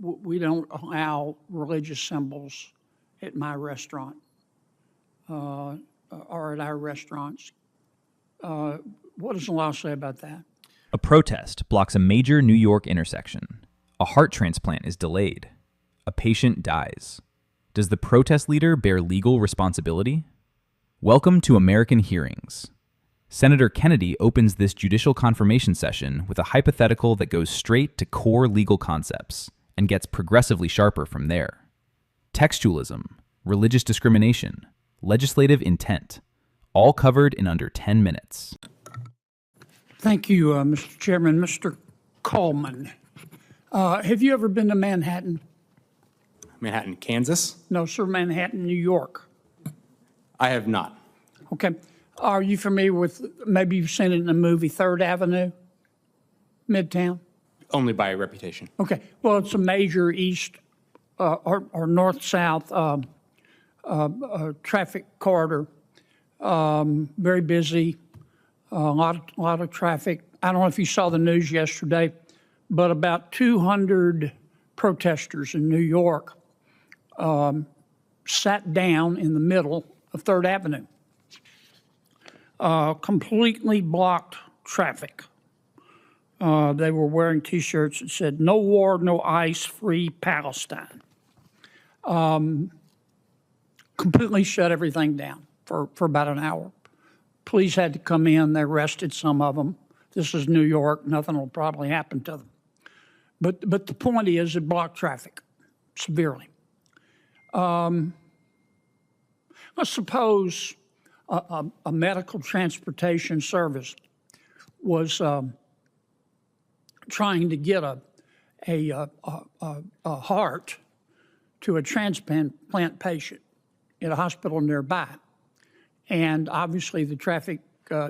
we don't allow religious symbols at my restaurant or at our restaurants. What does the law say about that? A protest blocks a major New York intersection. A heart transplant is delayed. A patient dies. Does the protest leader bear legal responsibility? Welcome to American Hearings. Senator Kennedy opens this judicial confirmation session with a hypothetical that goes straight to core legal concepts and gets progressively sharper from there. Textualism, religious discrimination, legislative intent, all covered in under 10 minutes. Thank you, Mr. Chairman. Mr. Coleman, have you ever been to Manhattan? Manhattan, Kansas? No, sir, Manhattan, New York. I have not. Okay. Are you familiar with, maybe you've seen it in the movie, 3rd Avenue, Midtown? Only by reputation. Okay. Well, it's a major east or north-south traffic corridor. Very busy, a lot of traffic. I don't know if you saw the news yesterday, but about 200 protesters in New York sat down in the middle of 3rd Avenue. Completely blocked traffic. They were wearing T-shirts that said, "No war, no ice, free Palestine." Completely shut everything down for about an hour. Police had to come in. They arrested some of them. This is New York. Nothing will probably happen to them. But the point is it blocked traffic severely. Let's suppose a medical transportation service was trying to get a heart to a transplant patient at a hospital nearby. And obviously the traffic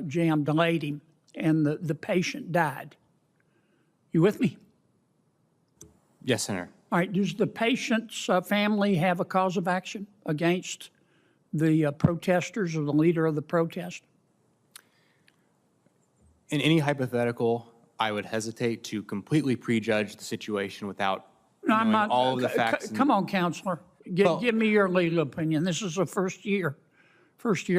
jam delayed him and the patient died. You with me? Yes, Senator. All right, does the patient's family have a cause of action against the protesters or the leader of the protest? In any hypothetical, I would hesitate to completely prejudge the situation without knowing all of the facts. Come on, counselor. Give me your legal opinion. This is a first year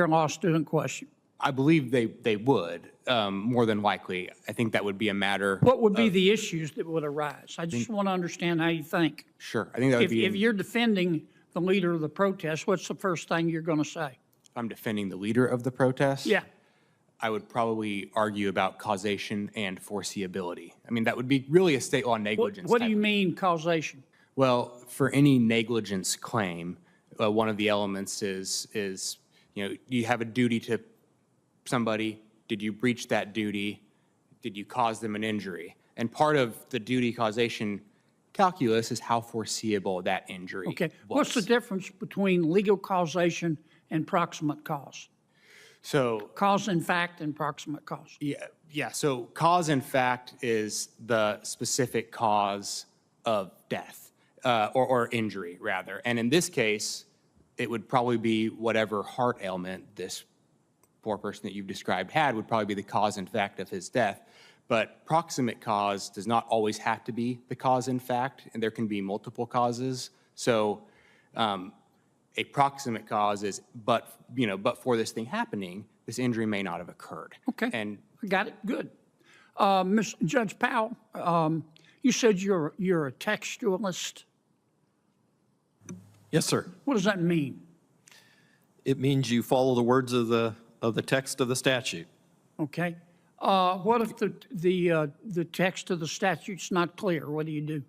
law student question. I believe they would, more than likely. I think that would be a matter. What would be the issues that would arise? I just want to understand how you think. Sure. I think that would be. If you're defending the leader of the protest, what's the first thing you're going to say? If I'm defending the leader of the protest? Yeah. I would probably argue about causation and foreseeability. I mean, that would be really a state law negligence. What do you mean causation? Well, for any negligence claim, one of the elements is you have a duty to somebody. Did you breach that duty? Did you cause them an injury? And part of the duty causation calculus is how foreseeable that injury was. Okay. What's the difference between legal causation and proximate cause? So cause in fact and proximate cause. Yeah. So cause in fact is the specific cause of death or injury rather. And in this case, it would probably be whatever heart ailment this poor person that you've described had would probably be the cause in fact of his death. But proximate cause does not always have to be the cause in fact, and there can be multiple causes. So a proximate cause is, but for this thing happening, this injury may not have occurred. Okay, and got it, good. Judge Powell, you said you're a textualist. Yes, sir. What does that mean? It means you follow the words of the text of the statute. Okay. What if the text of the statute's not clear? What do you do?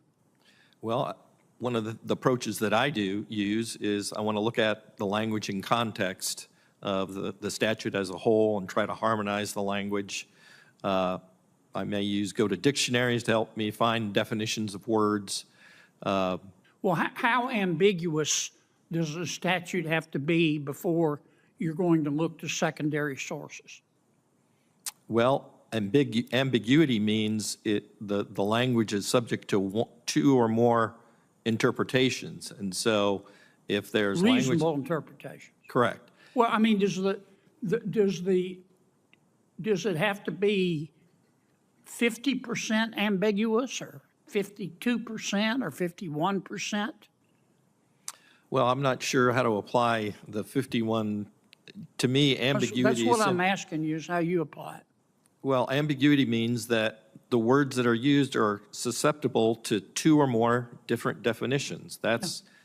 Well, one of the approaches that I do use is I want to look at the language in context of the statute as a whole and try to harmonize the language. I may go to dictionaries to help me find definitions of words. Well, how ambiguous does the statute have to be before you're going to look to secondary sources? Well, ambiguity means the language is subject to two or more interpretations, and so if there's reasonable interpretation. Correct. Well, I mean, does it have to be 50% ambiguous or 52% or 51%? Well, I'm not sure how to apply the 51. To me, ambiguity That's what is I'm asking you, is how you apply it. Well, ambiguity means that the words that are used are susceptible to two or more different definitions.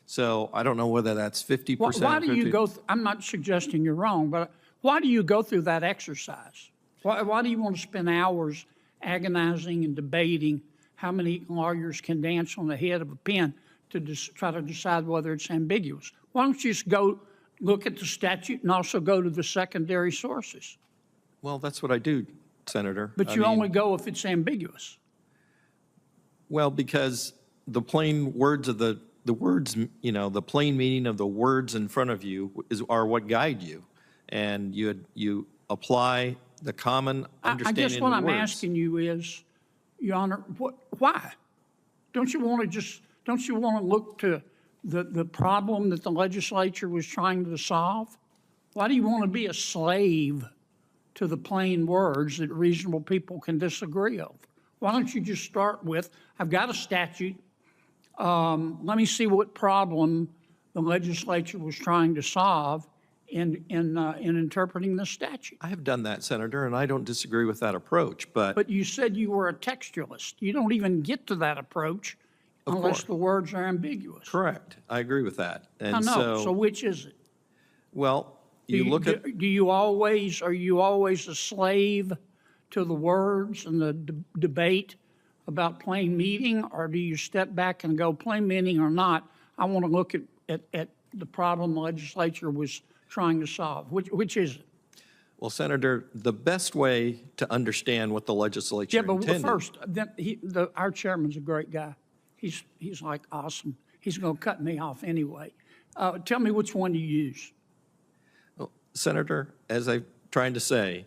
So I don't know whether that's 50%. Why do you go, I'm not suggesting you're wrong, but why do you go through that exercise? Why do you want to spend hours agonizing and debating how many lawyers can dance on the head of a pen to try to decide whether it's ambiguous? Why don't you just go look at the statute and also go to the secondary sources? Well, that's what I do, Senator. But you only go if it's ambiguous. Well, because the plain words of the words, the plain meaning of the words in front of you are what guide you. And you apply the common I understanding of guess the what I'm words. asking you is, Your Honor, why? Don't you want to look to the problem that the legislature was trying to solve? Why do you want to be a slave to the plain words that reasonable people can disagree over? Why don't you just start with, I've got a statute, let me see what problem the legislature was trying to solve in interpreting the statute. I have done that, Senator, and I don't disagree with that approach, But you said you were a textualist. You don't even get to that approach unless the words are ambiguous. correct. I agree with that. And I know. So which is it? well, you look at, Are you always a slave to the words and the debate about plain meaning, or do you step back and go, plain meaning or not, I want to look at the problem the legislature was trying to solve? Which is it? well, Senator, the best way to understand what the legislature Yeah, but intended. first, our chairman's a great guy. He's like awesome. He's going to cut me off anyway. Tell me which one you use. Senator, as I'm trying to say,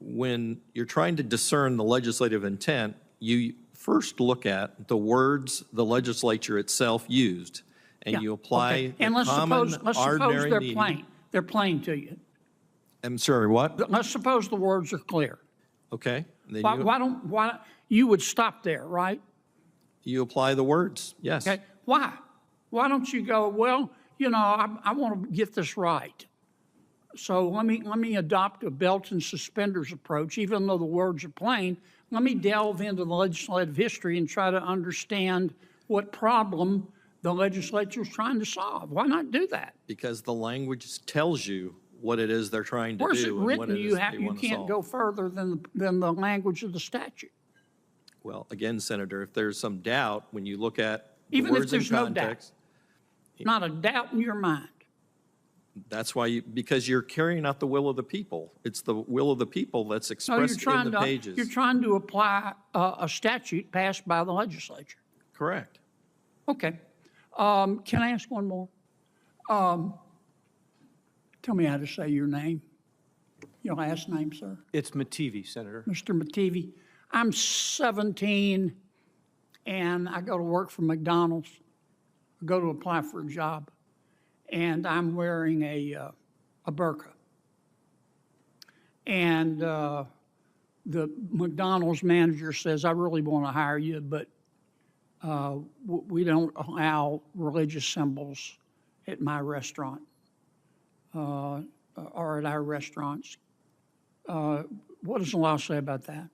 when you're trying to discern the legislative intent, you first look at the words the legislature itself used, and Yeah, you apply okay. the And let's common, suppose ordinary they're meaning. plain. They're plain to you. I'm sorry, what? Let's suppose the words are clear. Okay. Then Why you would stop there, right? you apply the words, yes. Okay. Why? Why don't you go, well, I want to get this right. So let me adopt a belt and suspenders approach, even though the words are plain. Let me delve into the legislative history and try to understand what problem the legislature is trying to solve. Why not do that? Because the language tells you what it is they're trying to Where's it do and what written? it is You they want to can't solve. go further than the language of the statute. Well, again, Senator, if there's some doubt when you look at the Even if words in there's no doubt. context, Not a doubt in your mind. that's why because you're carrying out the will of the people. It's the will of the people that's So expressed in the pages. you're trying to apply a statute passed by the legislature. Correct. Okay. Can I ask one more? Tell me how to say your name. Your last name, sir? It's Mativi, Senator. Mr. Mativi. I'm 17 and I go to work for McDonald's. I go to apply for a job and I'm wearing a Burka. And the McDonald's manager says, I really want to hire you, but we don't allow religious symbols at my restaurant or at our restaurants. What does the law say about that?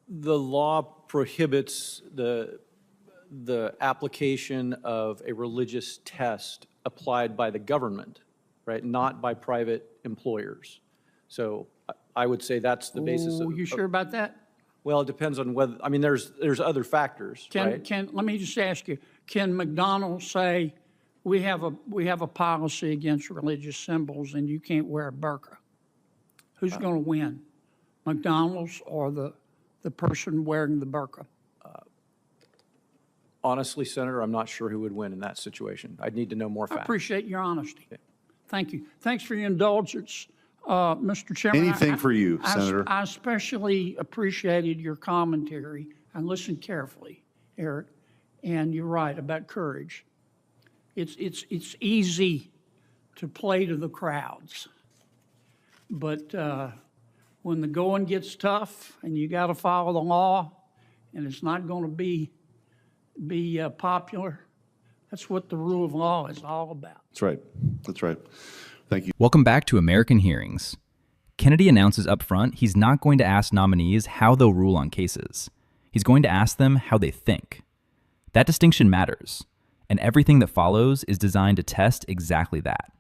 The law prohibits the application of a religious test applied by the government, right, not by private employers. So I would say that's the basis of. You sure about that? Well, it depends on whether, I mean, there's other factors, right? Let me just ask you, can McDonald's say, we have a policy against religious symbols and you can't wear a burqa? Who's going to win, McDonald's or the person wearing the burqa? Honestly, Senator, I'm not sure who would win in that situation. I'd need to know more I facts. appreciate your honesty. Thank you. Thanks for your indulgence, Mr. Chairman. Anything for you, Senator. I especially appreciated your commentary. I listened carefully, Eric, and you're right about courage. It's easy to play to the crowds, but when the going gets tough and you got to follow the law and it's not going to be popular. That's what the rule of law is all about. That's right. That's right. Thank you. Welcome back to American Hearings. Kennedy announces up front he's not going to ask nominees how they'll rule on cases. He's going to ask them how they think. That distinction matters, and everything that follows is designed to test exactly that.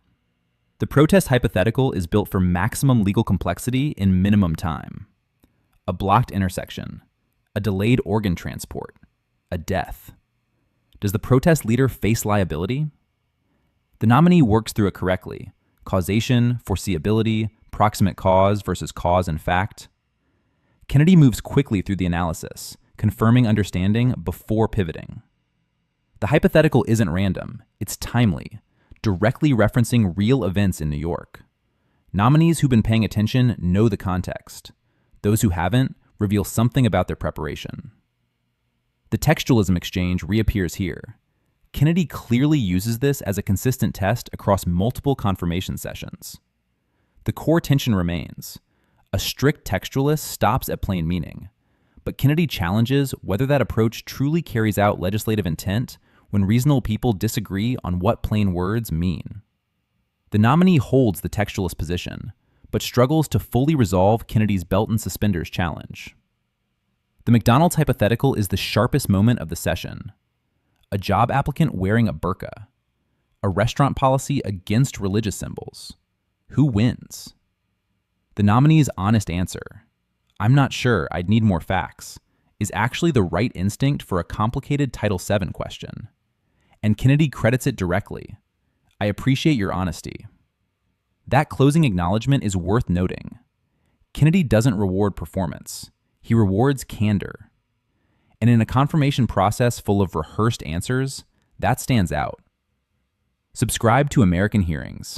The protest hypothetical is built for maximum legal complexity in minimum time. A blocked intersection, a delayed organ transport, a death. Does the protest leader face liability? The nominee works through it correctly. Causation, foreseeability, proximate cause versus cause and fact. Kennedy moves quickly through the analysis, confirming understanding before pivoting. The hypothetical isn't random, it's timely, directly referencing real events in New York. Nominees who've been paying attention know the context. Those who haven't reveal something about their preparation. The textualism exchange reappears here. Kennedy clearly uses this as a consistent test across multiple confirmation sessions. The core tension remains. A strict textualist stops at plain meaning, but Kennedy challenges whether that approach truly carries out legislative intent when reasonable people disagree on what plain words mean. The nominee holds the textualist position, but struggles to fully resolve Kennedy's belt and suspenders challenge. The McDonald's hypothetical is the sharpest moment of the session. A job applicant wearing a burqa. A restaurant policy against religious symbols. Who wins? The nominee's honest answer, "I'm not sure, I'd need more facts," is actually the right instinct for a complicated Title VII question. And Kennedy credits it directly. "I appreciate your honesty." That closing acknowledgement is worth noting. Kennedy doesn't reward performance. He rewards candor. And in a confirmation process full of rehearsed answers, that stands out. Subscribe to American Hearings.